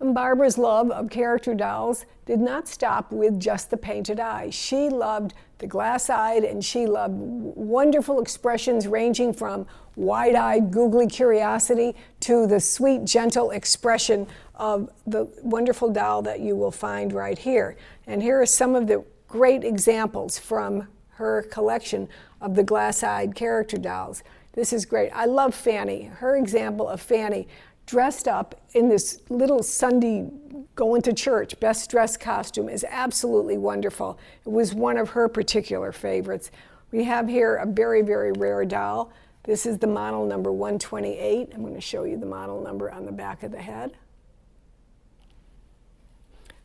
And Barbara's love of character dolls did not stop with just the painted eye. She loved the glass-eyed, and she loved wonderful expressions ranging from wide-eyed, googly curiosity to the sweet, gentle expression of the wonderful doll that you will find right here. And here are some of the great examples from her collection of the glass-eyed character dolls. This is great. I love Fanny. Her example of Fanny dressed up in this little Sunday going to church best dressed costume is absolutely wonderful. It was one of her particular favorites. We have here a very, very rare doll. This is the model number 128. I'm going to show you the model number on the back of the head.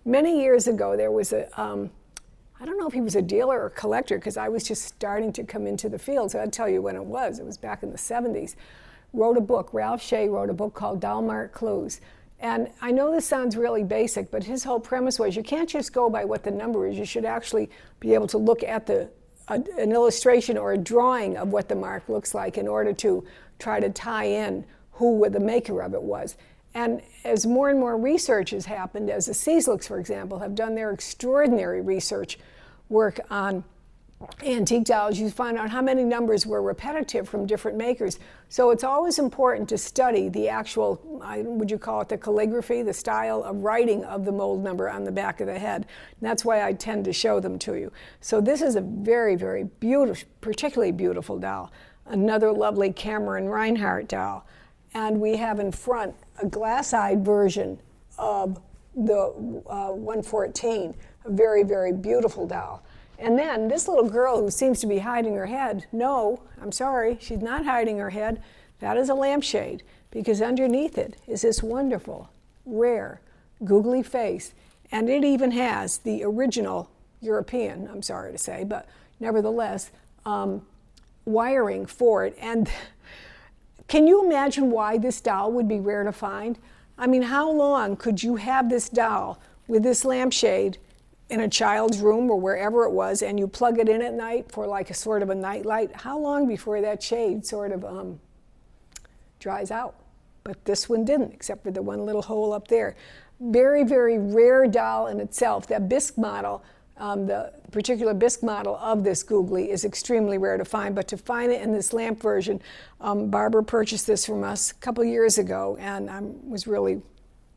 Many years ago, there was a, I don't know if he was a dealer or collector, because I was just starting to come into the field, so I'd tell you when it was. It was back in the 70s. Wrote a book, Ralph Shea wrote a book called Doll Mart Clues. And I know this sounds really basic, but his whole premise was you can't just go by what the number is. You should actually be able to look at an illustration or a drawing of what the mark looks like in order to try to tie in who the maker of it was. And as more and more research has happened, as the Seaslooks, for example, have done their extraordinary research work on antique dolls, you find out how many numbers were repetitive from different makers. So it's always important to study the actual, would you call it the calligraphy, the style of writing of the mold number on the back of the head. And that's why I tend to show them to you. So this is a very, very beautiful, particularly beautiful doll. Another lovely Cameron Reinhardt doll. And we have in front a glass-eyed version of the 114, a very, very beautiful doll. And then this little girl who seems to be hiding her head, no, I'm sorry, she's not hiding her head. That is a lampshade, because underneath it is this wonderful, rare, googly face. And it even has the original European, I'm sorry to say, but nevertheless, wiring for it. And can you imagine why this doll would be rare to find? I mean, how long could you have this doll with this lampshade in a child's room or wherever it was, and you plug it in at night for like a sort of a night light? How long before that shade sort of dries out? But this one didn't, except for the one little hole up there. Very, very rare doll in itself. That bisque model, the particular bisque model of this googly is extremely rare to find, but to find it in this lamp version, Barbara purchased this from us a couple years ago, and I was really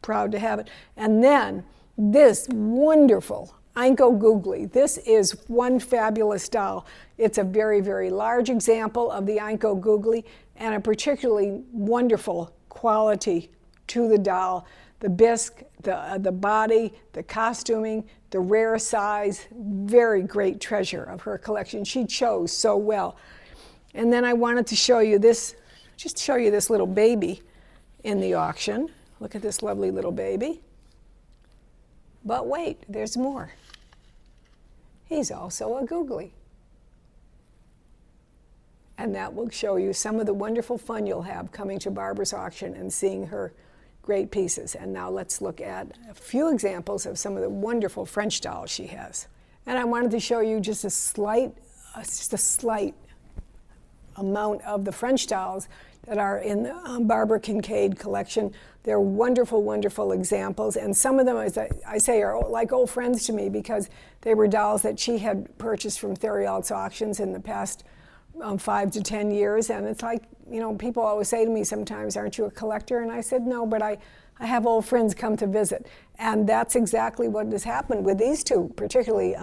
proud to have it. And then this wonderful Inco Googly. This is one fabulous doll. It's a very, very large example of the Inco Googly and a particularly wonderful quality to the doll. The bisque, the body, the costuming, the rare size, very great treasure of her collection. She chose so well. And then I wanted to show you this, just show you this little baby in the auction. Look at this lovely little baby. But wait, there's more. He's also a googly. And that will show you some of the wonderful fun you'll have coming to Barbara's auction and seeing her great pieces. And now let's look at a few examples of some of the wonderful French dolls she has. And I wanted to show you just a slight amount of the French dolls that are in the Barbara Kincaid collection. They're wonderful, wonderful examples, and some of them, as I say, are like old friends to me because they were dolls that she had purchased from Theriault's auctions in the past 5 to 10 years, and it's like, you know, people always say to me sometimes, aren't you a collector? And I said, no, but I have old friends come to visit. And that's exactly what has happened with these two, particularly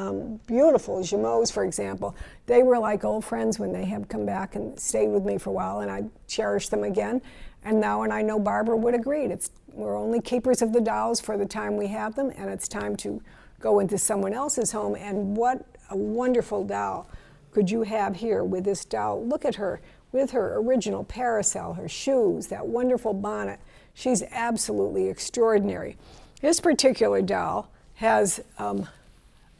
beautiful Jumeaus, for example. They were like old friends when they have come back and stayed with me for a while, and I cherish them again. And now, and I know Barbara would agree, we're only keepers of the dolls for the time we have them, and it's time to go into someone else's home. And what a wonderful doll could you have here with this doll? Look at her with her original parasol, her shoes, that wonderful bonnet. She's absolutely extraordinary. This particular doll has a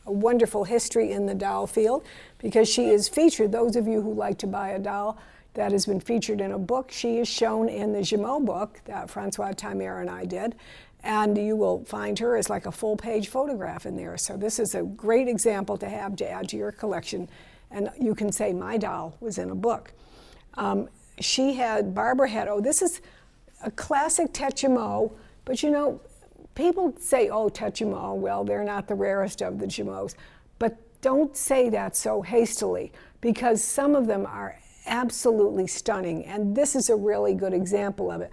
wonderful history in the doll field because she is featured. Those of you who like to buy a doll that has been featured in a book, she is shown in the Jumeau book that Francois Timer and I did, and you will find her as like a full-page photograph in there. So this is a great example to have to add to your collection, and you can say my doll was in a book. Barbara had, this is a classic tête Jumeau, but you know, people say, oh, Tetsumo, well, they're not the rarest of the Jumeaus. But don't say that so hastily, because some of them are absolutely stunning, and this is a really good example of it.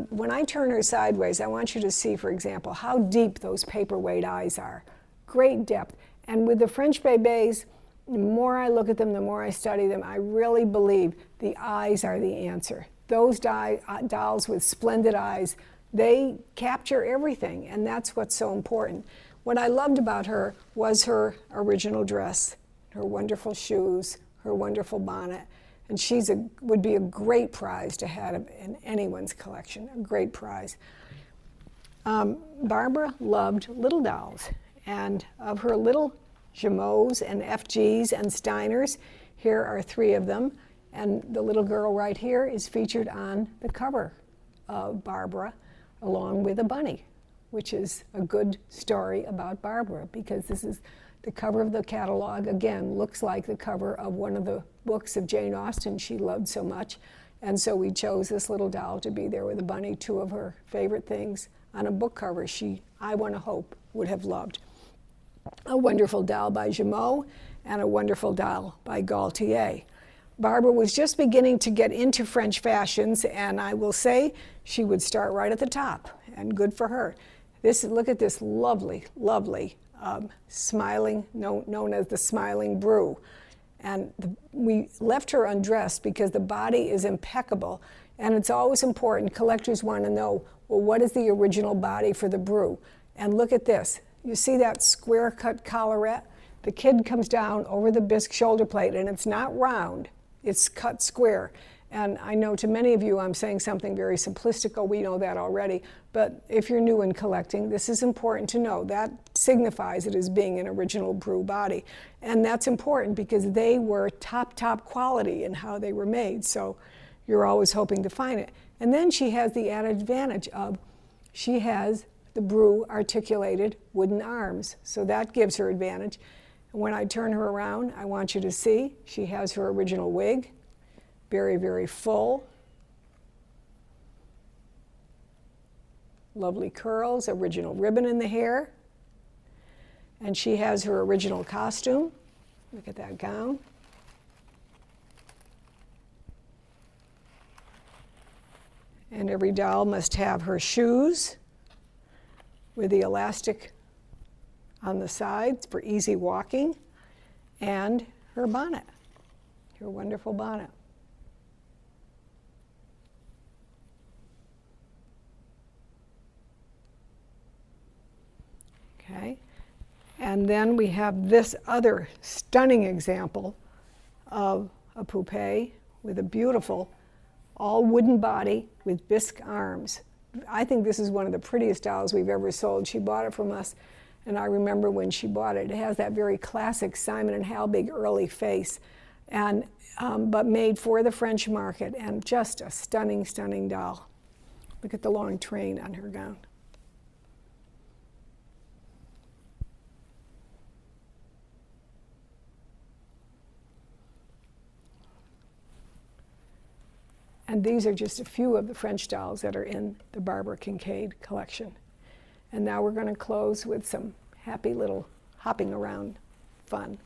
When I turn her sideways, I want you to see, for example, how deep those paperweight eyes are. Great depth. And with the French bébés, the more I look at them, the more I study them, I really believe the eyes are the answer. Those dolls with splendid eyes, they capture everything, and that's what's so important. What I loved about her was her original dress, her wonderful shoes, her wonderful bonnet, and would be a great prize to have in anyone's collection, a great prize. Barbara loved little dolls, and of her little Jumeaus and FGs and Steiners, here are 3 of them, and the little girl right here is featured on the cover of Barbara, along with a bunny, which is a good story about Barbara, because this is the cover of the catalog. Again, looks like the cover of one of the books of Jane Austen she loved so much, and so we chose this little doll to be there with a bunny, 2 of her favorite things on a book cover I want to hope, would have loved. A wonderful doll by Jumeau and a wonderful doll by Gaultier. Barbara was just beginning to get into French fashions, and I will say she would start right at the top, and good for her. Look at this lovely, lovely smiling, known as the smiling brew. And we left her undressed because the body is impeccable, and it's always important. Collectors want to know, well, what is the original body for the brew? And look at this. You see that square cut collarette? The kid comes down over the bisque shoulder plate, and it's not round, it's cut square. And I know to many of you I'm saying something very simplistic, oh, we know that already, but if you're new in collecting, this is important to know. That signifies it as being an original brew body. And that's important because they were top quality in how they were made, so you're always hoping to find it. And then she has the added advantage of, she has the brew articulated wooden arms, so that gives her advantage. And when I turn her around, I want you to see, she has her original wig, very, very full. Lovely curls, original ribbon in the hair. And she has her original costume. Look at that gown. And every doll must have her shoes with the elastic on the sides for easy walking, and her bonnet, her wonderful bonnet. Okay, and then we have this other stunning example of a poupée with a beautiful all wooden body with bisque arms. I think this is one of the prettiest dolls we've ever sold. She bought it from us, and I remember when she bought it. It has that very classic Simon and Halbig early face, and but made for the French market, and just a stunning, stunning doll. Look at the long train on her gown. And these are just a few of the French dolls that are in the Barbara Kincaid collection. And now we're going to close with some happy little hopping around fun.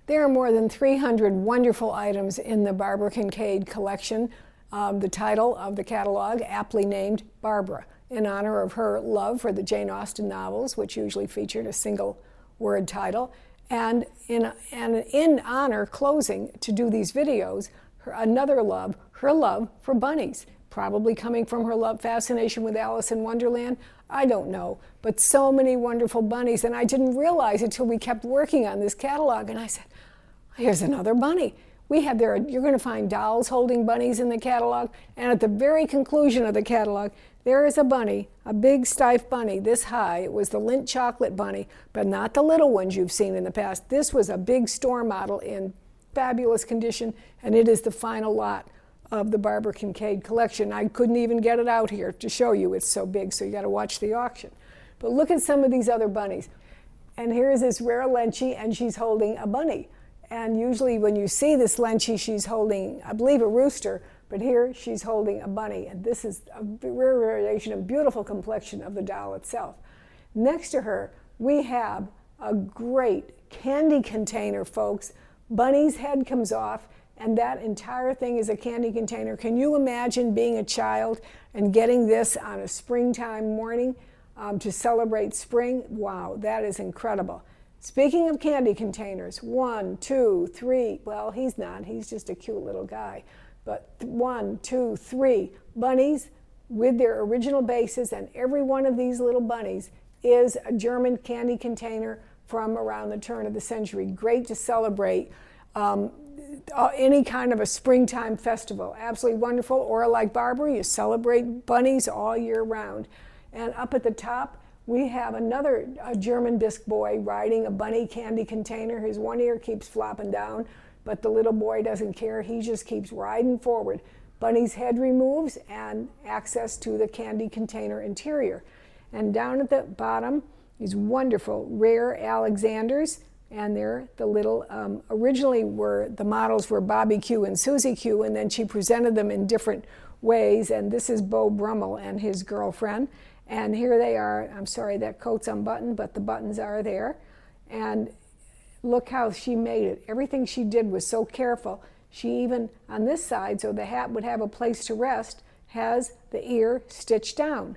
There are more than 300 wonderful items in the Barbara Kincaid collection. The title of the catalog, aptly named Barbara, in honor of her love for the Jane Austen novels, which usually featured a single word title. And in honor, closing, to do these videos, another love, her love for bunnies, probably coming from her fascination with Alice in Wonderland. I don't know, but so many wonderful bunnies, and I didn't realize it until we kept working on this catalog, and I said, here's another bunny. You're going to find dolls holding bunnies in the catalog, and at the very conclusion of the catalog, there is a bunny, a big stiff bunny this high. It was the Lindt chocolate bunny, but not the little ones you've seen in the past. This was a big store model in fabulous condition, and it is the final lot of the Barbara Kincaid collection. I couldn't even get it out here to show you. It's so big, so you got to watch the auction. But look at some of these other bunnies. And here's this rare Lenchi, and she's holding a bunny. And usually when you see this Lenchi, she's holding, I believe, a rooster, but here she's holding a bunny. And this is a rare variation, a beautiful complexion of the doll itself. Next to her, we have a great candy container, folks. Bunny's head comes off, and that entire thing is a candy container. Can you imagine being a child and getting this on a springtime morning to celebrate spring? Wow, that is incredible. Speaking of candy containers, 1, 2, 3, well, he's not, he's just a cute little guy. But 1, 2, 3 bunnies with their original bases, and every one of these little bunnies is a German candy container from around the turn of the century. Great to celebrate any kind of a springtime festival. Absolutely wonderful. Or like Barbara, you celebrate bunnies all year round. And up at the top, we have another German bisque boy riding a bunny candy container. His one ear keeps flopping down, but the little boy doesn't care. He just keeps riding forward. Bunny's head removes and access to the candy container interior. And down at the bottom, these wonderful rare Alexanders, and they're the little, originally the models were Bobby Q and Susie Q, and then she presented them in different ways, and this is Beau Brummel and his girlfriend. And here they are. I'm sorry, that coat's unbuttoned, but the buttons are there. And look how she made it. Everything she did was so careful. She even, on this side, so the hat would have a place to rest, has the ear stitched down.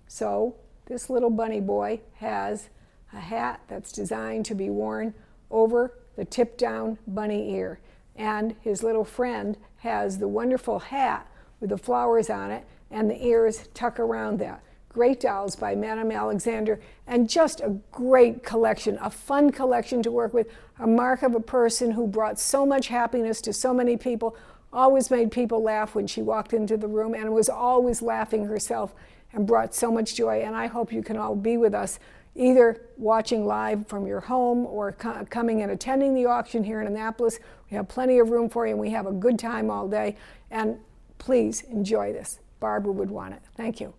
So this little bunny boy has a hat that's designed to be worn over the tip down bunny ear. And his little friend has the wonderful hat with the flowers on it, and the ears tuck around that. Great dolls by Madame Alexander, and just a great collection, a fun collection to work with, a mark of a person who brought so much happiness to so many people, always made people laugh when she walked into the room, and was always laughing herself and brought so much joy. And I hope you can all be with us, either watching live from your home or coming and attending the auction here in Annapolis. We have plenty of room for you, and we have a good time all day. And please enjoy this. Barbara would want it. Thank you.